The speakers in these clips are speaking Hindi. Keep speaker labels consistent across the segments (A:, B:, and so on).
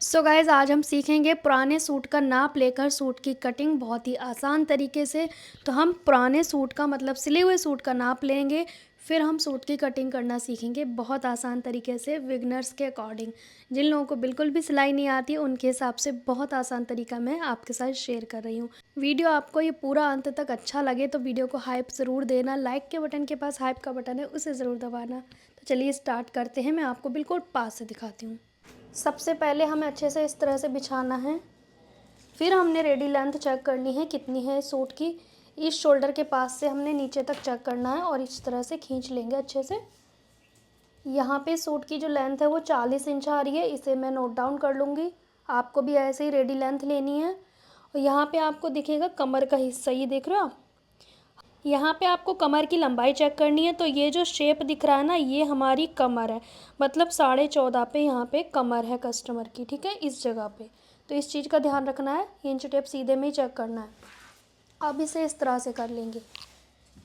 A: सो गाइज़ आज हम सीखेंगे पुराने सूट का नाप लेकर सूट की कटिंग बहुत ही आसान तरीके से। तो हम पुराने सूट का मतलब सिले हुए सूट का नाप लेंगे, फिर हम सूट की कटिंग करना सीखेंगे बहुत आसान तरीके से बिगनर्स के अकॉर्डिंग। जिन लोगों को बिल्कुल भी सिलाई नहीं आती है उनके हिसाब से बहुत आसान तरीका मैं आपके साथ शेयर कर रही हूँ। वीडियो आपको ये पूरा अंत तक अच्छा लगे तो वीडियो को हाइप ज़रूर देना। लाइक के बटन के पास हाइप का बटन है, उसे ज़रूर दबाना। तो चलिए स्टार्ट करते हैं। मैं आपको बिल्कुल पास से दिखाती हूँ। सबसे पहले हमें अच्छे से इस तरह से बिछाना है। फिर हमने रेडी लेंथ चेक करनी है कितनी है सूट की। इस शोल्डर के पास से हमने नीचे तक चेक करना है और इस तरह से खींच लेंगे अच्छे से। यहाँ पे सूट की जो लेंथ है वो 40 इंच आ रही है, इसे मैं नोट डाउन कर लूँगी। आपको भी ऐसे ही रेडी लेंथ लेनी है। और यहाँ पे आपको दिखेगा कमर का हिस्सा, ये देख रहे हो आप। यहाँ पे आपको कमर की लंबाई चेक करनी है। तो ये जो शेप दिख रहा है ना, ये हमारी कमर है, मतलब 14.5 पे यहाँ पे कमर है कस्टमर की, ठीक है, इस जगह पे। तो इस चीज़ का ध्यान रखना है, इंच टेप सीधे में ही चेक करना है। अब इसे इस तरह से कर लेंगे,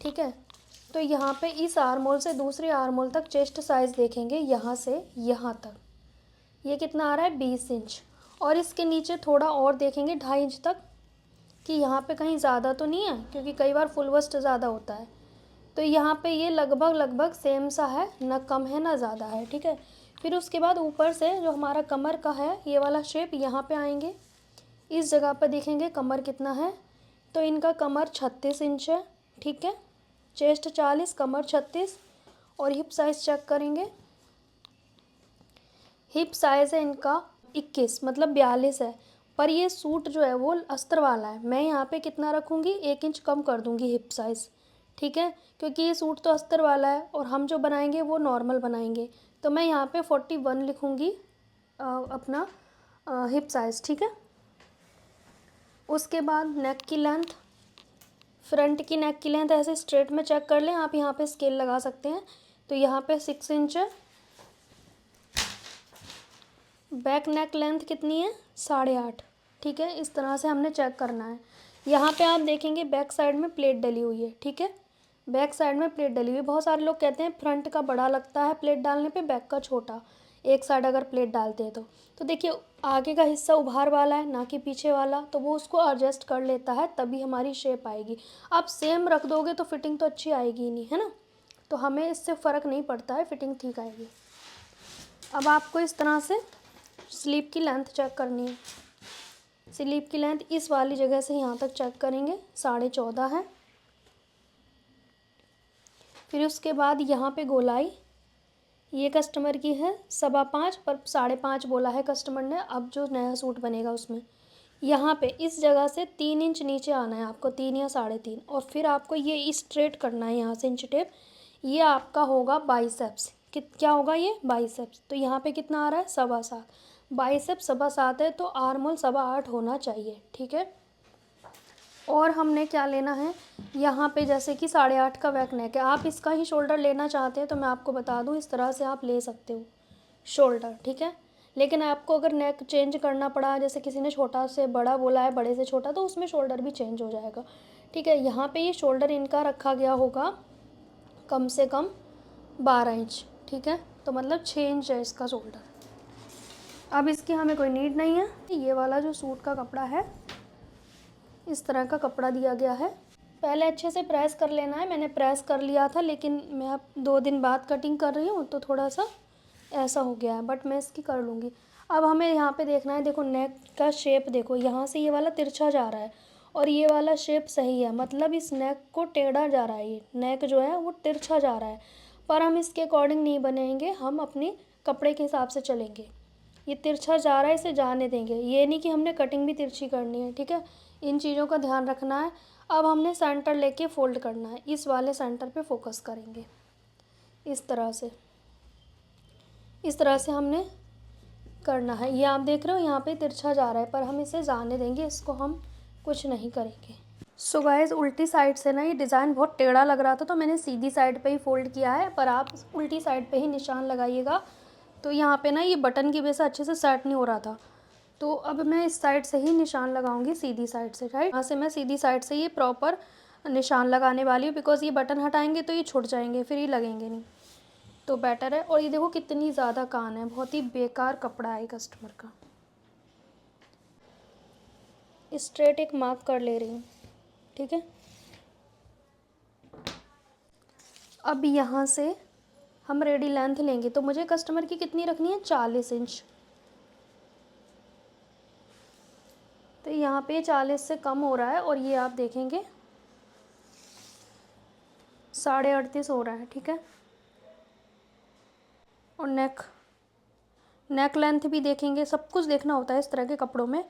A: ठीक है। तो यहाँ पे इस आर्म होल से दूसरे आर्म होल तक चेस्ट साइज़ देखेंगे, यहाँ से यहाँ तक ये कितना आ रहा है, 20 इंच। और इसके नीचे थोड़ा और देखेंगे 2.5 इंच तक कि यहाँ पे कहीं ज़्यादा तो नहीं है, क्योंकि कई बार फुल वस्ट ज़्यादा होता है। तो यहाँ पे ये लगभग सेम सा है, ना कम है ना ज़्यादा है, ठीक है। फिर उसके बाद ऊपर से जो हमारा कमर का है ये वाला शेप, यहाँ पे आएंगे, इस जगह पर देखेंगे कमर कितना है। तो इनका कमर 36 इंच है, ठीक है। चेस्ट 40, कमर 36। और हिप साइज़ चेक करेंगे। हिप साइज़ है इनका 21, मतलब 42 है। पर ये सूट जो है वो अस्तर वाला है, मैं यहाँ पे कितना रखूँगी, 1 इंच कम कर दूँगी हिप साइज़, ठीक है। क्योंकि ये सूट तो अस्तर वाला है और हम जो बनाएंगे वो नॉर्मल बनाएंगे। तो मैं यहाँ पे 41 लिखूँगी अपना हिप साइज़, ठीक है। उसके बाद नेक की लेंथ, फ्रंट की नेक की लेंथ ऐसे स्ट्रेट में चेक कर लें, आप यहाँ पे स्केल लगा सकते हैं। तो यहाँ पे 6 इंच है। बैक नेक लेंथ कितनी है, 8.5, ठीक है। इस तरह से हमने चेक करना है। यहाँ पे आप देखेंगे बैक साइड में प्लेट डली हुई है, ठीक है। बैक साइड में प्लेट डली हुई है। बहुत सारे लोग कहते हैं फ्रंट का बड़ा लगता है प्लेट डालने पे, बैक का छोटा, एक साइड अगर प्लेट डालते हैं तो देखिए आगे का हिस्सा उभार वाला है ना कि पीछे वाला, तो वो उसको एडजस्ट कर लेता है, तभी हमारी शेप आएगी। आप सेम रख दोगे तो फिटिंग तो अच्छी आएगी ही नहीं, है ना। तो हमें इससे फ़र्क नहीं पड़ता है, फिटिंग ठीक आएगी। अब आपको इस तरह से स्लीव की लेंथ चेक करनी है। स्लीव की लेंथ इस वाली जगह से यहाँ तक चेक करेंगे, 14.5 है। फिर उसके बाद यहाँ पे गोलाई, ये कस्टमर की है 5.25, पर 5.5 बोला है कस्टमर ने। अब जो नया सूट बनेगा उसमें यहाँ पे इस जगह से 3 इंच नीचे आना है आपको, 3 या 3.5। और फिर आपको ये स्ट्रेट करना है यहाँ से इंच टेप। ये आपका होगा बाइसेप्स, क्या होगा ये, बाइसेप्स। तो यहाँ पे कितना आ रहा है, 7.25। बाइसेप्स 7.25 है तो आर्म होल 8.25 होना चाहिए, ठीक है। और हमने क्या लेना है, यहाँ पे जैसे कि 8.5 का बैक नेक है, आप इसका ही शोल्डर लेना चाहते हैं तो मैं आपको बता दूँ, इस तरह से आप ले सकते हो शोल्डर, ठीक है। लेकिन आपको अगर नेक चेंज करना पड़ा, जैसे किसी ने छोटा से बड़ा बोला है, बड़े से छोटा, तो उसमें शोल्डर भी चेंज हो जाएगा, ठीक है। यहाँ पे ये शोल्डर इनका रखा गया होगा कम से कम 12 इंच, ठीक है। तो मतलब 6 इंच है इसका शोल्डर। अब इसकी हमें कोई नीड नहीं है। ये वाला जो सूट का कपड़ा है, इस तरह का कपड़ा दिया गया है। पहले अच्छे से प्रेस कर लेना है। मैंने प्रेस कर लिया था, लेकिन मैं अब 2 दिन बाद कटिंग कर रही हूँ तो थोड़ा सा ऐसा हो गया है, बट मैं इसकी कर लूँगी। अब हमें यहाँ पे देखना है, देखो नेक का शेप देखो, यहाँ से ये वाला तिरछा जा रहा है और ये वाला शेप सही है, मतलब इस नेक को टेढ़ा जा रहा है, ये नेक जो है वो तिरछा जा रहा है। पर हम इसके अकॉर्डिंग नहीं बनेंगे, हम अपने कपड़े के हिसाब से चलेंगे। ये तिरछा जा रहा है, इसे जाने देंगे, ये नहीं कि हमने कटिंग भी तिरछी करनी है, ठीक है। इन चीज़ों का ध्यान रखना है। अब हमने सेंटर लेके फोल्ड करना है, इस वाले सेंटर पे फोकस करेंगे, इस तरह से, इस तरह से हमने करना है। ये आप देख रहे हो यहाँ पे तिरछा जा रहा है, पर हम इसे जाने देंगे, इसको हम कुछ नहीं करेंगे। सो गाइस, उल्टी साइड से ना ये डिज़ाइन बहुत टेढ़ा लग रहा था तो मैंने सीधी साइड पे ही फोल्ड किया है, पर आप उल्टी साइड पे ही निशान लगाइएगा। तो यहाँ पे ना ये बटन की वजह से अच्छे से सेट नहीं हो रहा था, तो अब मैं इस साइड से ही निशान लगाऊंगी, सीधी साइड से, राइट। यहाँ से मैं सीधी साइड से ये प्रॉपर निशान लगाने वाली हूँ, बिकॉज ये बटन हटाएंगे तो ये छूट जाएंगे, फिर ये लगेंगे नहीं, तो बेटर है। और ये देखो कितनी ज़्यादा कान है, बहुत ही बेकार कपड़ा है कस्टमर का। स्ट्रेट एक मार्क कर ले रही हूँ, ठीक है। अब यहाँ से हम रेडी लेंथ लेंगे, तो मुझे कस्टमर की कितनी रखनी है, 40 इंच। तो यहाँ पे 40 से कम हो रहा है और ये आप देखेंगे 38.5 हो रहा है, ठीक है। और नेक लेंथ भी देखेंगे, सब कुछ देखना होता है इस तरह के कपड़ों में।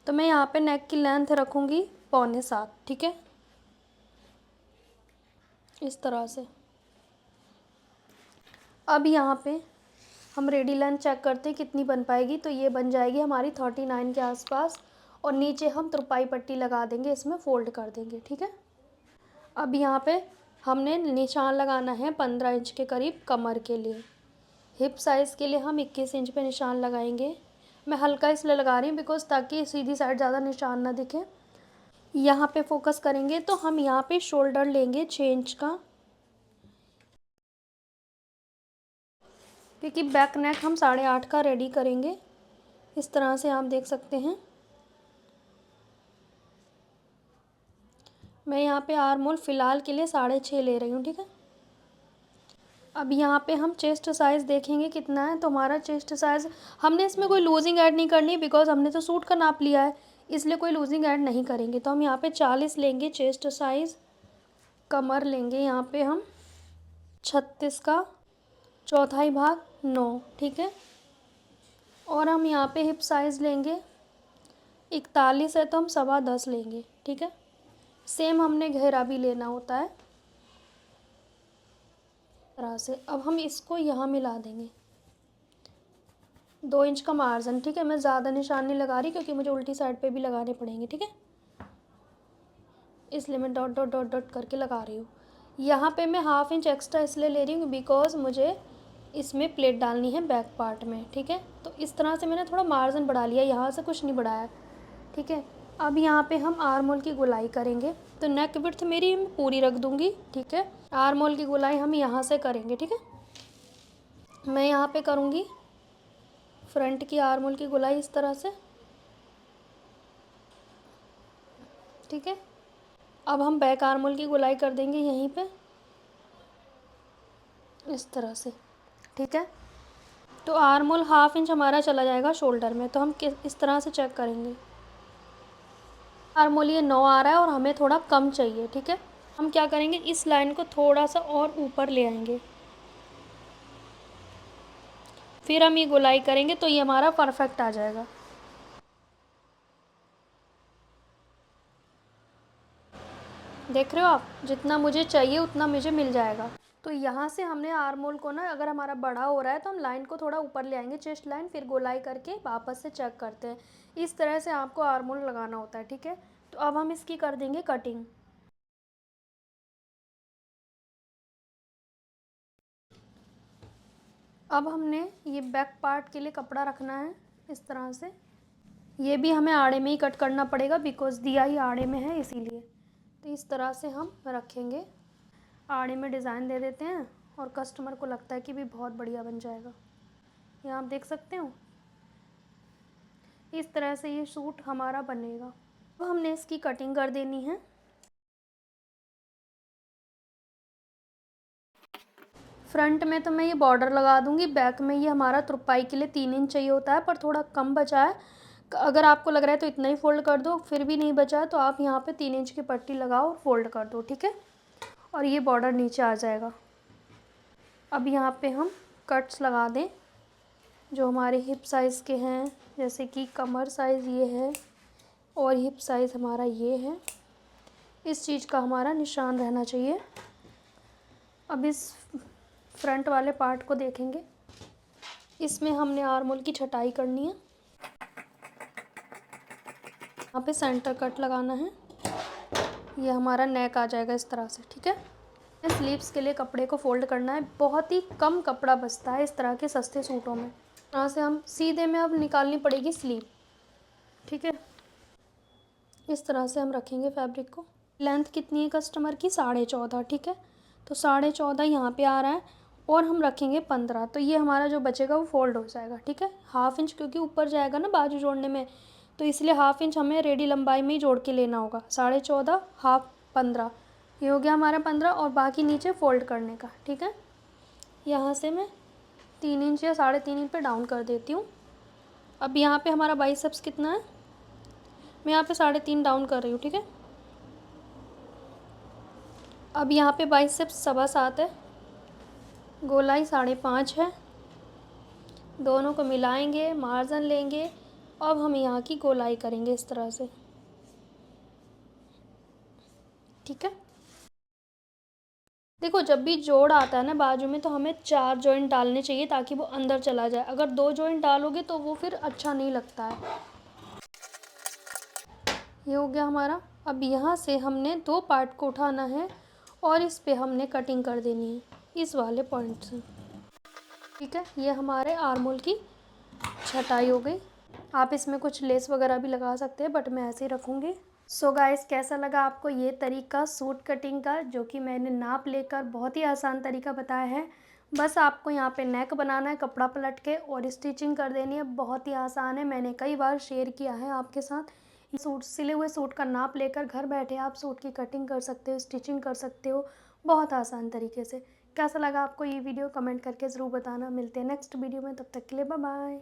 A: तो मैं यहाँ पे नेक की लेंथ रखूँगी 6.25, ठीक है, इस तरह से। अब यहाँ पे हम रेडी लेंथ चेक करते हैं कितनी बन पाएगी। तो ये बन जाएगी हमारी 39 के आसपास, और नीचे हम तुरपाई पट्टी लगा देंगे, इसमें फ़ोल्ड कर देंगे, ठीक है। अब यहाँ पे हमने निशान लगाना है 15 इंच के करीब कमर के लिए। हिप साइज़ के लिए हम 21 इंच पे निशान लगाएंगे। मैं हल्का इसलिए लगा रही हूँ बिकॉज़ ताकि सीधी साइड ज़्यादा निशान ना दिखे। यहाँ पे फोकस करेंगे तो हम यहाँ पे शोल्डर लेंगे 6 इंच का, क्योंकि बैक नेक हम 8.5 का रेडी करेंगे। इस तरह से आप देख सकते हैं। मैं यहाँ पे आर्म होल फ़िलहाल के लिए 6.5 ले रही हूँ, ठीक है। अब यहाँ पे हम चेस्ट साइज़ देखेंगे कितना है। तो हमारा चेस्ट साइज़, हमने इसमें कोई लूजिंग ऐड नहीं करनी बिकॉज़ हमने तो सूट का नाप लिया है, इसलिए कोई लूजिंग ऐड नहीं करेंगे। तो हम यहाँ पे 40 लेंगे चेस्ट साइज़। कमर लेंगे यहाँ पे हम 36 का चौथाई भाग 9, ठीक है। और हम यहाँ पे हिप साइज़ लेंगे 41 है, तो हम 10.25 लेंगे, ठीक है। सेम हमने घेरा भी लेना होता है तरह से। अब हम इसको यहाँ मिला देंगे 2 इंच का मार्जिन, ठीक है। मैं ज़्यादा निशान नहीं लगा रही क्योंकि मुझे उल्टी साइड पे भी लगाने पड़ेंगे, ठीक है, इसलिए मैं डॉट डॉट डॉट डॉट करके लगा रही हूँ। यहाँ पे मैं 1/2 इंच एक्स्ट्रा इसलिए ले रही हूँ बिकॉज़ मुझे इसमें प्लेट डालनी है बैक पार्ट में, ठीक है। तो इस तरह से मैंने थोड़ा मार्जिन बढ़ा लिया, यहाँ से कुछ नहीं बढ़ाया, ठीक है। अब यहाँ पे हम आर्म होल की गोलाई करेंगे। तो नेक विड्थ मेरी मैं पूरी रख दूँगी, ठीक है। आर्म होल की गोलाई हम यहाँ से करेंगे, ठीक है। मैं यहाँ पे करूँगी फ्रंट की आर्म होल की गोलाई इस तरह से, ठीक है। अब हम बैक आर्म होल की गोलाई कर देंगे यहीं पे इस तरह से, ठीक है। तो आर्म होल 1/2 इंच हमारा चला जाएगा शोल्डर में। तो हम इस तरह से चेक करेंगे। आर्म होल ये 9 आ रहा है और हमें थोड़ा कम चाहिए, ठीक है। हम क्या करेंगे, इस लाइन को थोड़ा सा और ऊपर ले आएंगे, फिर हम ये गोलाई करेंगे तो ये हमारा परफेक्ट आ जाएगा। देख रहे हो आप, जितना मुझे चाहिए उतना मुझे मिल जाएगा। तो यहाँ से हमने आर्म होल को ना, अगर हमारा बड़ा हो रहा है तो हम लाइन को थोड़ा ऊपर ले आएंगे, चेस्ट लाइन, फिर गोलाई करके वापस से चेक करते हैं। इस तरह से आपको आर्म होल लगाना होता है, ठीक है। तो अब हम इसकी कर देंगे कटिंग। अब हमने ये बैक पार्ट के लिए कपड़ा रखना है इस तरह से। ये भी हमें आड़े में ही कट करना पड़ेगा बिकॉज़ दिया ही आड़े में है, इसीलिए। तो इस तरह से हम रखेंगे, आड़े में डिज़ाइन दे देते हैं और कस्टमर को लगता है कि भी बहुत बढ़िया बन जाएगा। यहाँ आप देख सकते हो, इस तरह से ये सूट हमारा बनेगा। तो हमने इसकी कटिंग कर देनी है। फ्रंट में तो मैं ये बॉर्डर लगा दूंगी, बैक में ये हमारा तुरपाई के लिए 3 इंच चाहिए होता है, पर थोड़ा कम बचा है। अगर आपको लग रहा है तो इतना ही फ़ोल्ड कर दो, फिर भी नहीं बचा है तो आप यहाँ पे 3 इंच की पट्टी लगाओ और फ़ोल्ड कर दो, ठीक है। और ये बॉर्डर नीचे आ जाएगा। अब यहाँ पे हम कट्स लगा दें जो हमारे हिप साइज़ के हैं, जैसे कि कमर साइज़ ये है और हिप साइज़ हमारा ये है। इस चीज़ का हमारा निशान रहना चाहिए। अब इस फ्रंट वाले पार्ट को देखेंगे, इसमें हमने आर्म होल की छटाई करनी है। यहाँ पे सेंटर कट लगाना है, ये हमारा नेक आ जाएगा इस तरह से, ठीक है। स्लीव्स के लिए कपड़े को फोल्ड करना है, बहुत ही कम कपड़ा बचता है इस तरह के सस्ते सूटों में। यहाँ से हम सीधे में अब निकालनी पड़ेगी स्लीव, ठीक है। इस तरह से हम रखेंगे फैब्रिक को। लेंथ कितनी है कस्टमर की, 14.5, ठीक है। तो 14.5 यहाँ पे आ रहा है और हम रखेंगे 15। तो ये हमारा जो बचेगा वो फोल्ड हो जाएगा, ठीक है। 1/2 इंच क्योंकि ऊपर जाएगा ना बाजू जोड़ने में, तो इसलिए हाफ इंच हमें रेडी लंबाई में ही जोड़ के लेना होगा। 14.5 हाफ 15, ये हो गया हमारा 15, और बाकी नीचे फोल्ड करने का। ठीक है, यहाँ से मैं 3 इंच या 3.5 इंच पे डाउन कर देती हूँ। अब यहाँ पे हमारा बाइसेप्स कितना है, मैं यहाँ पे 3.5 डाउन कर रही हूँ। ठीक है, अब यहाँ पे बाइसेप्स 7.25 है, गोलाई 5.5 है, दोनों को मिलाएंगे, मार्जिन लेंगे, अब हम यहाँ की गोलाई करेंगे इस तरह से। ठीक है, देखो जब भी जोड़ आता है ना बाजू में, तो हमें 4 जॉइंट डालने चाहिए ताकि वो अंदर चला जाए। अगर 2 जॉइंट डालोगे तो वो फिर अच्छा नहीं लगता है। ये हो गया हमारा। अब यहाँ से हमने 2 पार्ट को उठाना है और इस पे हमने कटिंग कर देनी है इस वाले पॉइंट से। ठीक है, ये हमारे आर्मोल की छटाई हो गई। आप इसमें कुछ लेस वगैरह भी लगा सकते हैं, बट मैं ऐसे ही रखूँगी। सो गाइस, कैसा लगा आपको ये तरीका सूट कटिंग का, जो कि मैंने नाप लेकर बहुत ही आसान तरीका बताया है। बस आपको यहाँ पे नेक बनाना है कपड़ा पलट के और स्टिचिंग कर देनी है। बहुत ही आसान है, मैंने कई बार शेयर किया है आपके साथ। सूट, सिले हुए सूट का नाप लेकर घर बैठे आप सूट की कटिंग कर सकते हो, स्टिचिंग कर सकते हो बहुत आसान तरीके से। कैसा लगा आपको ये वीडियो कमेंट करके ज़रूर बताना। मिलते हैं नेक्स्ट वीडियो में, तब तक के लिए बाय बाय।